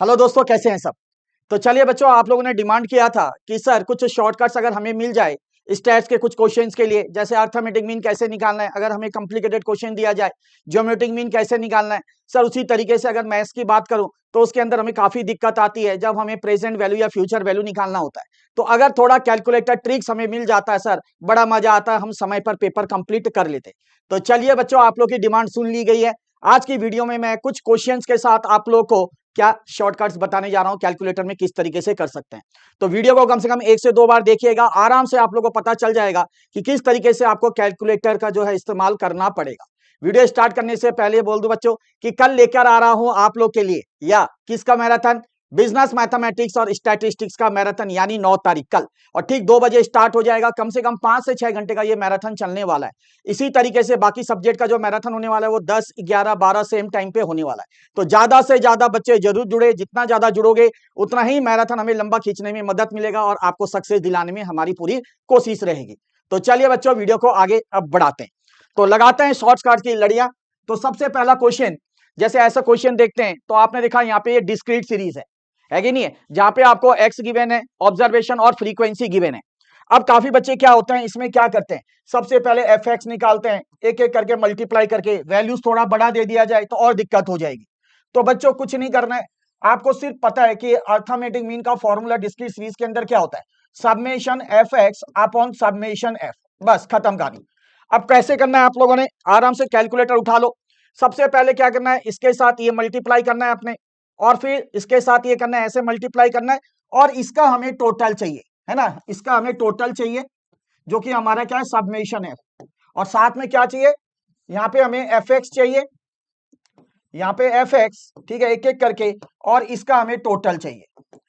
Hello दोस्तों, कैसे हैं सब। तो चलिए बच्चों, आप लोगों ने डिमांड किया था कि सर कुछ शॉर्टकट्स अगर हमें मिल जाए स्टैट्स के कुछ क्वेश्चंस के लिए, जैसे अर्थमेटिक मीन कैसे निकालना है, अगर हमें कॉम्प्लिकेटेड क्वेश्चन दिया जाए ज्योमेट्रिक मीन कैसे निकालना है। सर उसी तरीके से अगर मैथ्स की बात करूं तो उसके अंदर हमें काफी दिक्कत आती है जब हमें प्रेजेंट वैल्यू या फ्यूचर वैल्यू निकालना होता है। तो अगर थोड़ा कैलकुलेटर ट्रिक्स हमें मिल जाता है सर, बड़ा मजा आता है, हम समय पर पेपर कंप्लीट कर लेते। तो चलिए बच्चों, आप लोग की डिमांड सुन ली गई है। आज की वीडियो में मैं कुछ क्वेश्चंस के साथ आप लोग को क्या शॉर्टकट्स बताने जा रहा हूं कैलकुलेटर में किस तरीके से कर सकते हैं। तो वीडियो को कम से कम 1 से 2 बार देखिएगा, आराम से आप लोगों को पता चल जाएगा कि किस तरीके से आपको कैलकुलेटर का जो है इस्तेमाल करना पड़ेगा। वीडियो स्टार्ट करने से पहले बोल दूं बच्चों कि कल लेकर आ रहा हूं आप लोग के लिए या किसका मैराथन, बिजनेस मैथमेटिक्स और स्टैटिस्टिक्स का मैराथन, यानी 9 तारीख कल। और ठीक 2 बजे स्टार्ट हो जाएगा, कम से कम 5 से 6 घंटे का ये मैराथन चलने वाला है। इसी तरीके से बाकी सब्जेक्ट का जो मैराथन होने वाला है वो 10, 11, 12 सेम टाइम पे होने वाला है। तो ज्यादा से ज्यादा बच्चे जरूर जुड़े, जितना ज्यादा जुड़ोगे उतना ही मैराथन हमें लंबा खींचने में मदद मिलेगा और आपको सक्सेस दिलाने में हमारी पूरी कोशिश रहेगी। तो चलिए बच्चों, वीडियो को आगे अब बढ़ाते हैं। तो लगाते हैं शॉर्टकट की लड़ियां। तो सबसे पहला क्वेश्चन, जैसे ऐसा क्वेश्चन देखते हैं तो आपने देखा यहाँ पे ये डिस्क्रीट सीरीज है कि नहीं है, जहां पे आपको एक्स गिवन है, ऑब्जर्वेशन और फ्रीक्वेंसी गिवन है। अब काफी बच्चे क्या होते हैं, इसमें क्या करते हैं, सबसे पहले एफ एक्स निकालते हैं, एक एक करके मल्टीप्लाई करके वैल्यूज थोड़ा बड़ा दे दिया जाए तो और दिक्कत हो जाएगी। तो बच्चों कुछ नहीं करना है, आपको सिर्फ पता है कि अर्थमेटिक मीन का फॉर्मूला डिस्क्रीट सीरीज के अंदर क्या होता है, सब्मेशन एफ एक्स अपॉन सब्मेशन एफ, बस खत्म कहानी। अब कैसे करना है आप लोगों ने, आराम से कैलकुलेटर उठा लो। सबसे पहले क्या करना है, इसके साथ ये मल्टीप्लाई करना है अपने, और फिर इसके साथ ये करना है, ऐसे मल्टीप्लाई करना है, और इसका हमें टोटल चाहिए, है ना, इसका हमें टोटल चाहिए जो कि हमारा क्या है, सबमेशन है। और साथ में क्या चाहिए, यहाँ पे हमें एफ एक्स चाहिए, यहाँ पे एफ एक्स, ठीक है, एक एक करके, और इसका हमें टोटल चाहिए,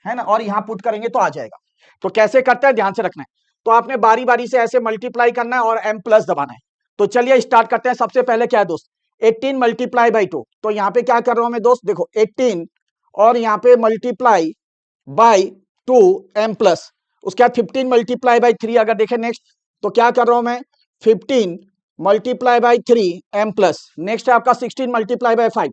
है ना, और यहां पुट करेंगे तो आ जाएगा। तो कैसे करते हैं ध्यान से रखना है। तो आपने बारी बारी से ऐसे मल्टीप्लाई करना है और एम प्लस दबाना है। तो चलिए स्टार्ट करते हैं। सबसे पहले क्या है दोस्त, 18 मल्टीप्लाई बाई 2। तो यहाँ पे क्या कर रहा हूं मैं दोस्त, देखो 18 और यहाँ पे मल्टीप्लाई बाई 2 एम प्लस, उसके बाद 15 मल्टीप्लाई बाई 3 अगर देखें नेक्स्ट, तो क्या कर रहा हूं मैं, 15 multiply by 3 M plus. Next है आपका 16 मल्टीप्लाई बाई 5।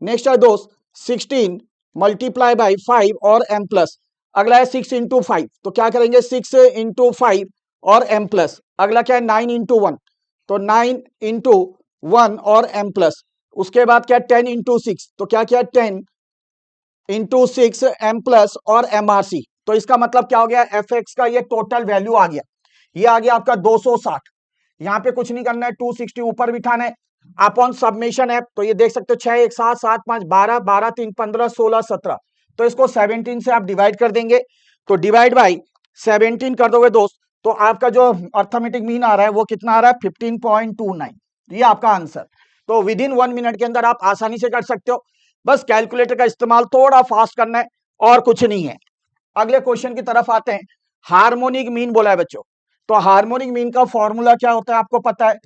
नेक्स्ट है दोस्त 16 मल्टीप्लाई बाई 5 और एम प्लस। अगला है 6 इंटू 5, तो क्या करेंगे 6 इंटू 5 और एम प्लस। अगला क्या है 9 इंटू 1, तो 9 इंटू 1 और एम प्लस। उसके बाद क्या 10 इंटू 6, तो क्या क्या 10 इंटू 6 एम प्लस और एम आर सी। तो इसका मतलब क्या हो गया, एफ एक्स का ये टोटल वैल्यू आ गया, ये आ गया आपका 260। यहाँ पे कुछ नहीं करना है, 260 ऊपर बिठाना है अपॉन सबमिशन ऐप। तो ये देख सकते हो 6 1 7 7 5 12 12 3 15 16 17। तो इसको 17 से आप डिवाइड कर देंगे, तो डिवाइड बाई 17 कर दोगे दोस्त, तो आपका जो अर्थमेटिक मीन आ रहा है वो कितना आ रहा है, 15.29। ये आपका आंसर। तो विद इन 1 मिनट के अंदर आप आसानी से कर सकते हो, बस कैलकुलेटर का इस्तेमाल थोड़ा फास्ट करना है और कुछ नहीं है। अगले क्वेश्चन की तरफ आते हैं। हार्मोनिक मीन बोला है बच्चों, तो हार्मोनिक मीन का फॉर्मूला क्या होता है आपको पता है,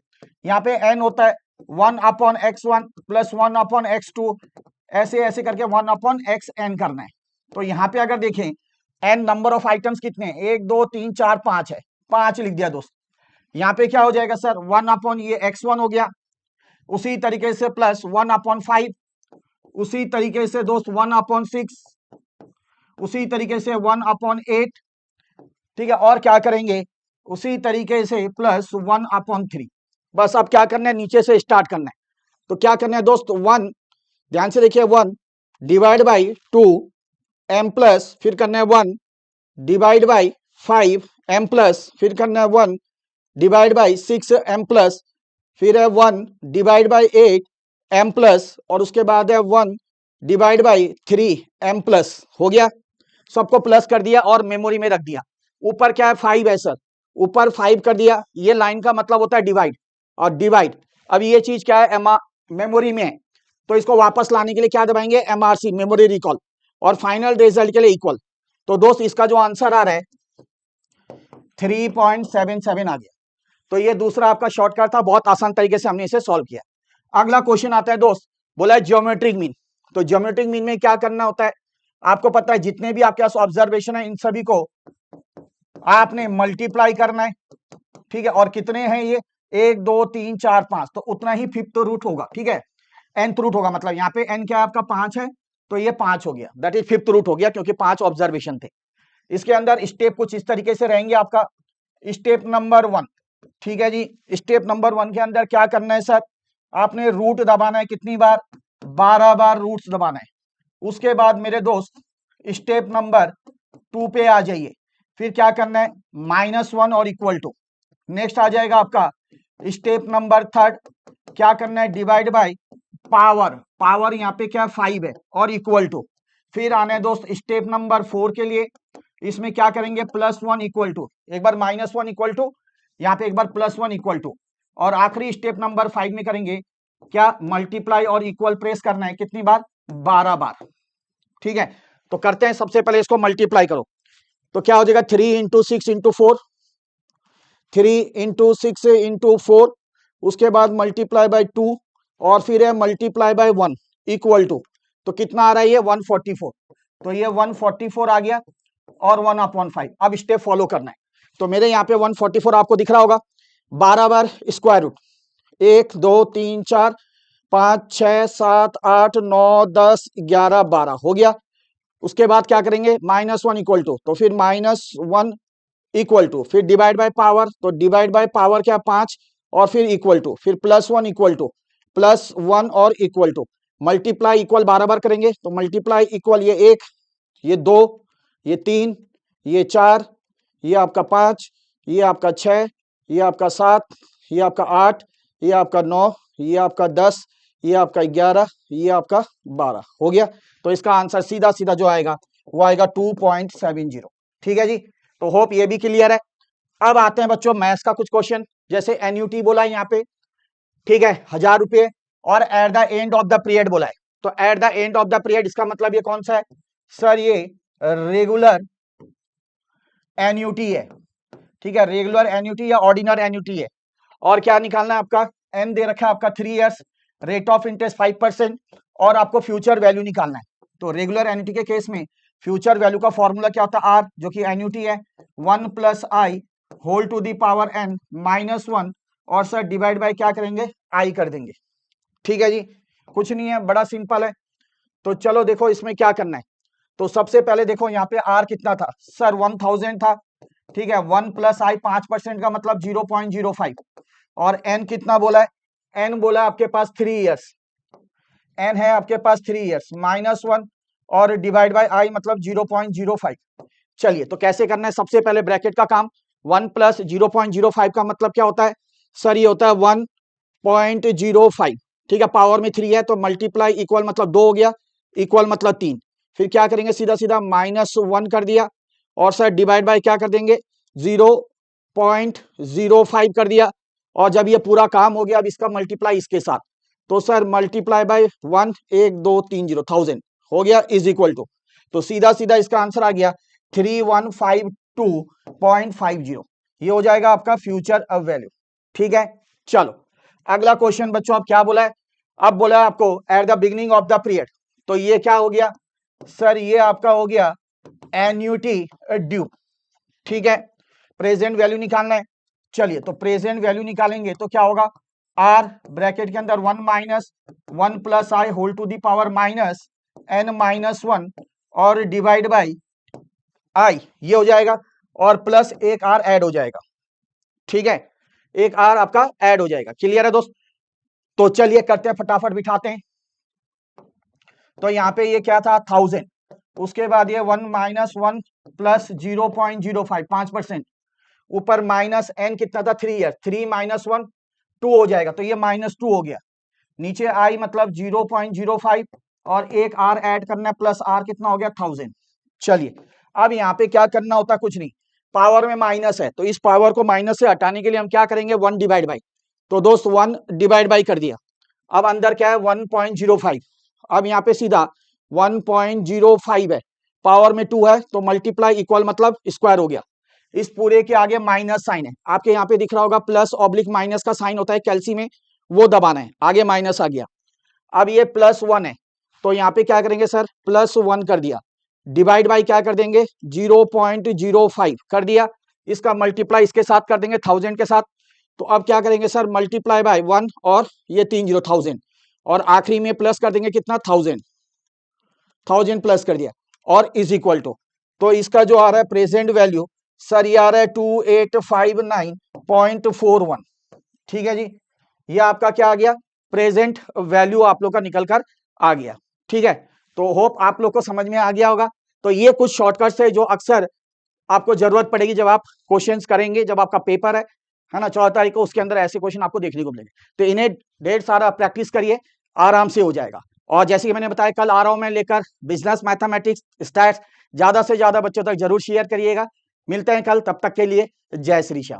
यहाँ पे एन होता है 1/x1 प्लस 1/x2, ऐसे ऐसे करके 1/xn करना है। तो यहाँ पे अगर देखें एन नंबर ऑफ आइटम्स कितने हैं, 1 2 3 4 5 है, 5 लिख दिया दोस्त। यहाँ पे क्या हो जाएगा सर, 1 ये x1 हो गया, उसी तरीके से प्लस 1/5, उसी तरीके से दोस्त 1/6, उसी तरीके से 1/8, ठीक है, और क्या करेंगे उसी तरीके से प्लस 1/3। बस अब क्या करना है, नीचे से स्टार्ट करना है। तो क्या करना है दोस्त, 1, ध्यान से देखिए, 1 डिवाइड बाई 2 एम प्लस, फिर करना है 1 डिवाइड बाई 5 एम प्लस, फिर करना है 1 डिवाइड बाई 6 एम प्लस, फिर है 1 डिवाइड बाई 8 एम प्लस, और उसके बाद है 1 डिवाइड बाई 3 एम प्लस। हो गया, सबको प्लस कर दिया और मेमोरी में रख दिया। ऊपर क्या है 5 है सर, ऊपर 5 कर दिया, ये लाइन का मतलब होता है डिवाइड, और डिवाइड, अब ये चीज क्या है, मेमोरी में है, तो इसको वापस लाने के लिए क्या दबाएंगे, एमआरसी, मेमोरी रिकॉल, और फाइनल रिजल्ट के लिए इक्वल। तो दोस्त इसका जो आंसर आ रहा है 3.77 आ गया। तो ये दूसरा आपका शॉर्टकट था, बहुत आसान तरीके से हमने इसे सॉल्व किया। अगला क्वेश्चन आता है दोस्त, बोला है ज्योमेट्रिक मीन। तो ज्योमेट्रिक मीन में क्या करना होता है, आपको पता है जितने भी आपके पास ऑब्जर्वेशन है इन सभी को आपने मल्टीप्लाई करना है, ठीक है, और कितने हैं ये, 1 2 3 4 5, तो उतना ही फिफ्थ रूट होगा, ठीक है, nth रूट होगा, मतलब यहाँ पे n क्या है आपका 5 है, तो ये 5 हो गया, दैट इज फिफ्थ रूट हो गया क्योंकि 5 ऑब्जर्वेशन थे। इसके अंदर स्टेप कुछ इस तरीके से रहेंगे आपका। स्टेप नंबर 1, ठीक है जी, स्टेप नंबर 1 के अंदर क्या करना है सर, आपने रूट दबाना है कितनी बार, 12 बार रूट्स दबाना है। उसके बाद मेरे दोस्त स्टेप नंबर 2 पे आ जाइए, फिर क्या करना है, -1 और इक्वल टू। नेक्स्ट आ जाएगा आपका स्टेप नंबर 3, क्या करना है, डिवाइड बाय पावर, पावर यहाँ पे क्या 5 है और इक्वल टू। फिर आने हैं दोस्त स्टेप नंबर 4 के लिए, इसमें क्या करेंगे, +1 इक्वल टू, एक बार -1 इक्वल टू, यहाँ पे एक बार +1 इक्वल टू, और आखिरी स्टेप नंबर 5 में करेंगे क्या, मल्टीप्लाई और इक्वल प्रेस करना है कितनी बार, 12 बार। ठीक है, तो करते हैं, सबसे पहले इसको मल्टीप्लाई करो, तो क्या हो जाएगा 3 × 6 × 4, 3 × 6 × 4, उसके बाद मल्टीप्लाई बाय 2 और फिर है मल्टीप्लाई बाय 1 इक्वल टू, तो कितना आ रहा है ये 144, तो ये 144 आ गया और 1/5। अब स्टेप फॉलो करना है, तो मेरे यहाँ पे 144 आपको दिख रहा होगा, 12 बार स्क्वायर रूट, 1 2 3 4 5 6 7 8 9 10 11 12 हो गया। उसके बाद क्या करेंगे, -1 इक्वल टू, तो फिर -1 इक्वल टू, फिर डिवाइड बाय पावर, तो डिवाइड बाय पावर क्या 5 और फिर इक्वल टू, फिर +1 इक्वल टू, +1 और इक्वल टू, मल्टीप्लाई इक्वल 12 बार करेंगे, तो मल्टीप्लाई इक्वल ये 1, ये 2, ये 3, ये 4, ये आपका 5, ये आपका 6, ये आपका 7, ये आपका 8, ये आपका 9, ये आपका 10, ये आपका 11, ये आपका 12 हो गया। तो इसका आंसर सीधा सीधा जो आएगा वो आएगा 2.70। ठीक है जी, तो होप ये भी क्लियर है। अब आते हैं बच्चों मैथ्स का कुछ क्वेश्चन, जैसे एन्युटी बोला है यहाँ पे, ठीक है, 1000 रुपये, और at the end of the period बोला है, तो at the end of the period इसका मतलब ये कौन सा है सर, ये रेगुलर एन्युटी है। ठीक है, रेगुलर एन्युटी या ऑर्डिनर एन्युटी है। और क्या निकालना है आपका, एन दे रखा है आपका 3 इयर्स, रेट ऑफ इंटरेस्ट 5%, और आपको फ्यूचर वैल्यू निकालना है। तो रेगुलर एन्युटी के केस में फ्यूचर वैल्यू का फॉर्मूला क्या होता है, आर, जो कि एन्युटी है, 1 + i whole to the power n -1, और सर डिवाइड बाय क्या करेंगे, i कर देंगे। ठीक है जी, कुछ नहीं है, बड़ा सिंपल है। तो चलो देखो इसमें क्या करना है, तो सबसे पहले देखो यहाँ पे r कितना था सर, 1000 था। ठीक है, 1 + i 5% का मतलब 0.05, और n कितना बोला है, n बोला आपके पास 3 इयर्स, n है आपके पास 3 इयर्स, -1 और डिवाइड बाय i मतलब 0.05। चलिए तो कैसे करना है, सबसे पहले ब्रैकेट का काम, 1 + 0.05 का मतलब क्या होता है सर, ये होता है 1.05। ठीक है, पावर में 3 है तो मल्टीप्लाई इक्वल मतलब 2 हो गया, इक्वल मतलब 3, फिर क्या करेंगे, सीधा सीधा -1 कर दिया, और सर डिवाइड बाय क्या कर देंगे, 0.05 कर दिया, और जब ये पूरा काम हो गया अब इसका मल्टीप्लाई इसके साथ, तो सर मल्टीप्लाई बाय 1 1 2 3 0 1000 हो गया, इज इक्वल टू, तो सीधा सीधा इसका आंसर आ गया 3152.50, ये हो जाएगा आपका फ्यूचर वैल्यू। ठीक है, चलो अगला क्वेश्चन बच्चों, अब क्या बोला है, अब बोला है आपको at the beginning of the period, तो ये क्या हो गया सर, ये आपका हो गया एन्युटी ड्यू। ठीक है, प्रेजेंट वैल्यू निकालना है, चलिए तो प्रेजेंट वैल्यू निकालेंगे तो क्या होगा, r ब्रैकेट के अंदर 1 - 1 + i whole to the power -n-1 और डिवाइड बाय i, ये हो जाएगा, और प्लस एक r ऐड हो जाएगा। ठीक है, एक r आपका ऐड हो जाएगा, क्लियर है दोस्त। तो चलिए करते हैं, फटाफट बिठाते हैं। तो यहाँ पे ये क्या था 1000, उसके बाद ये 1 - 1 + 0.05 5%, ऊपर -n कितना था 3 ईयर, 3 - 1 2 हो जाएगा, तो ये -2 हो गया, नीचे i मतलब 0.05 और एक r ऐड करना है, प्लस r कितना हो गया 1000। चलिए अब यहाँ पे क्या करना होता, कुछ नहीं, पावर में माइनस है तो इस पावर को माइनस से हटाने के लिए हम क्या करेंगे, 1 डिवाइड बाई, तो दोस्त 1 डिवाइड बाई कर दिया, अब अंदर क्या है 1.05, अब यहाँ पे सीधा 1.05 है, पावर में 2 है तो मल्टीप्लाई इक्वल मतलब स्क्वायर हो गया, इस पूरे के आगे माइनस साइन है, आपके यहाँ पे दिख रहा होगा प्लस ऑब्लिक माइनस का साइन होता है कैल्सी में, वो दबाना है, आगे माइनस आ गया, अब ये +1 है तो यहाँ पे क्या करेंगे सर, +1 कर दिया, डिवाइड बाई क्या कर देंगे 0.05 कर दिया, इसका मल्टीप्लाई इसके साथ कर देंगे 1000 के साथ, तो अब क्या करेंगे सर, मल्टीप्लाई बाय 1 और ये 3 0 1000, और आखिरी में प्लस कर देंगे कितना 1000, 1000 प्लस कर दिया और इज इक्वल टू, तो इसका जो आ रहा है प्रेजेंट वैल्यू सर ये आ रहा है 2859.41। ठीक है जी, ये आपका क्या आ गया, प्रेजेंट वैल्यू आप लोग का निकल कर आ गया। ठीक है, तो होप आप लोग को समझ में आ गया होगा। तो ये कुछ शॉर्टकट्स है जो अक्सर आपको जरूरत पड़ेगी जब आप क्वेश्चंस करेंगे, जब आपका पेपर है ना 14 तारीख को, उसके अंदर ऐसे क्वेश्चन आपको देखने को मिलेंगे। तो इन्हें ढेर सारा प्रैक्टिस करिए, आराम से हो जाएगा। और जैसे कि मैंने बताया कल आ रहा हूं मैं लेकर बिजनेस मैथमेटिक्स स्टैट्स, ज्यादा से ज्यादा बच्चों तक जरूर शेयर करिएगा। मिलते हैं कल, तब तक के लिए जय श्री श्याम।